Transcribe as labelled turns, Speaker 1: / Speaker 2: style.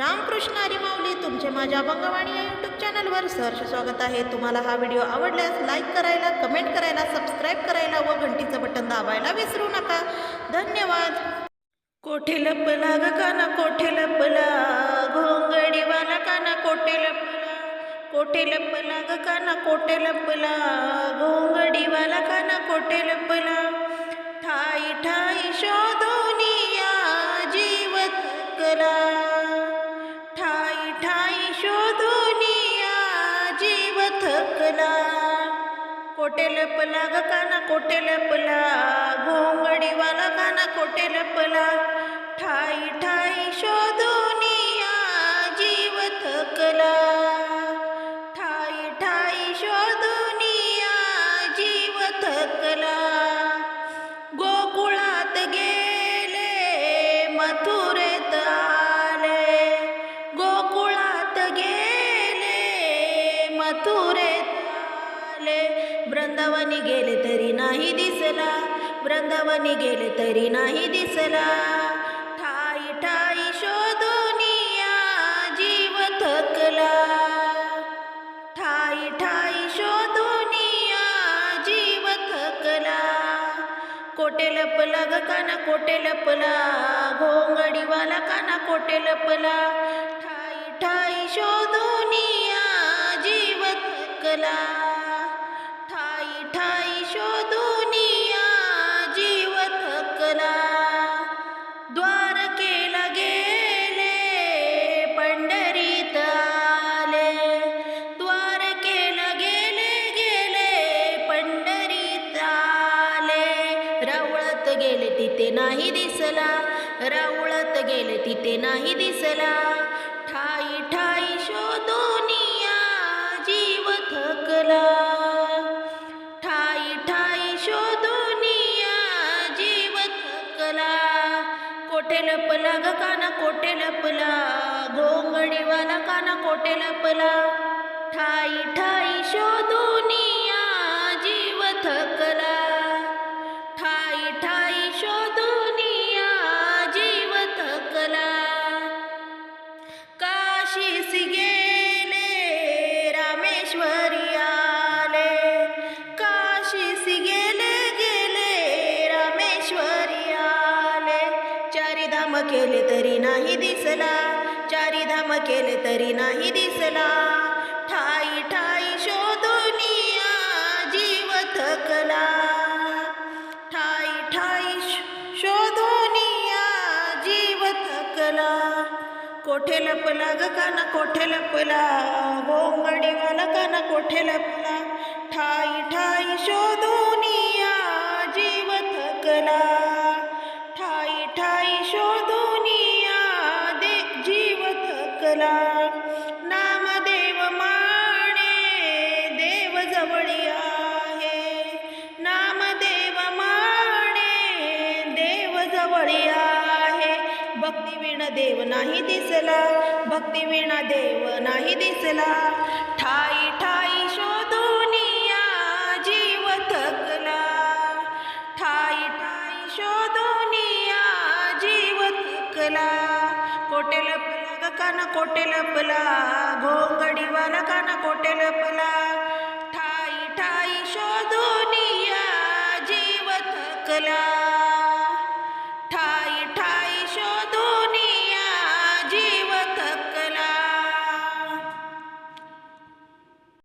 Speaker 1: रामकृष्ण हरी माऊली तुमचे माझ्या अभंगवाणी या यूट्यूब चॅनलवर सहर्ष स्वागत आहे। तुम्हाला हा व्हिडिओ आवडल्यास लाईक करायला, कमेंट करायला, सबस्क्राईब करायला व घंटीचं बटन दाबायला विसरू नका। धन्यवाद। कोठे लपला ग काना कोठे लपला, घोंगडीवाला काना कोठे लपला, कोठे लपला ग काना कोठे लपला, घोंगडीवाला काना कोठे लपला, ठाई ठाई शोधूनिया जीव थकला, ठाई ठाई शोधूनिया जीव थकला, कोठे लपला ग काना कोठे लपला, घोंगडीवाला काना कोठे लपला, ठाई ठाई शोधूनिया जीव थकला, ठाई ठाई शोधूनिया जीव थकला, गोकुळात गेले मथुरेत आले, गोकुळात गेले मथुरेत आले, वृंदावनी गेले तरी नाही दिसला, वृंदावनी गेले तरी नाही दिसला, ठाई ठाई शोधूनिया जीव थकला, ठाई ठाई शोधूनिया जीव थकला, कोठे लपला ग काना कोठे लपला, घोंगडीवाला काना कोठे लपला, ठाई ठाई शोधूनिया जीव थकला, ठाई ठाई शोधूनिया जीव थकला, द्वारकेला गेले पंढरीत आले, द्वारकेला गेले गेले पंढरीत आले, रावळात गेले तिथे नाही दिसला, रावळात गेले तिथे नाही दिसला, ठाई ठाई शोधूनिया जीव थकला, ठाई ठाई शोधूनिया जीव थकला, कोठे लपला ग काना कोठे लपला, घोंगडीवाला काना कोठे लपला, ठाई ठाई शोधूनिया जीव थकला, ठाई ठाई शोधूनिया जीव थकला, काशीस गेले रामेश्वरी आले, काशीस गेले गेले रामेश्वरी आले, चारी धाम केले तरी नाही दिसला, चारी धाम केले तरी नाही दिसला, ठाई ठाई शोधूनिया जीव थकला, ठाई ठाई शोधूनिया जीव थकला, कोठे लपला ग काना कोठे लपला, घोंगडीवाला काना कोठे लपला, ठाई ठाई शोधूनिया जीव थकला, ठाई ठाई शोधूनिया जीव थकला, नामदेव माणे देव जवळी आहे, नामदेव माणे देव जवळी आहे, भक्ती विना देव नाही दिसला, भक्ती विना देव नाही दिसला, ठाई ठाई शोधूनिया जीव थकला, ठाई ठाई शोधूनिया जीव थकला, कोठे लपला ग काना कोठे लपला, घोंगडीवाला काना कोठे लपला, ठाई ठाई शोधूनिया जीव थकला.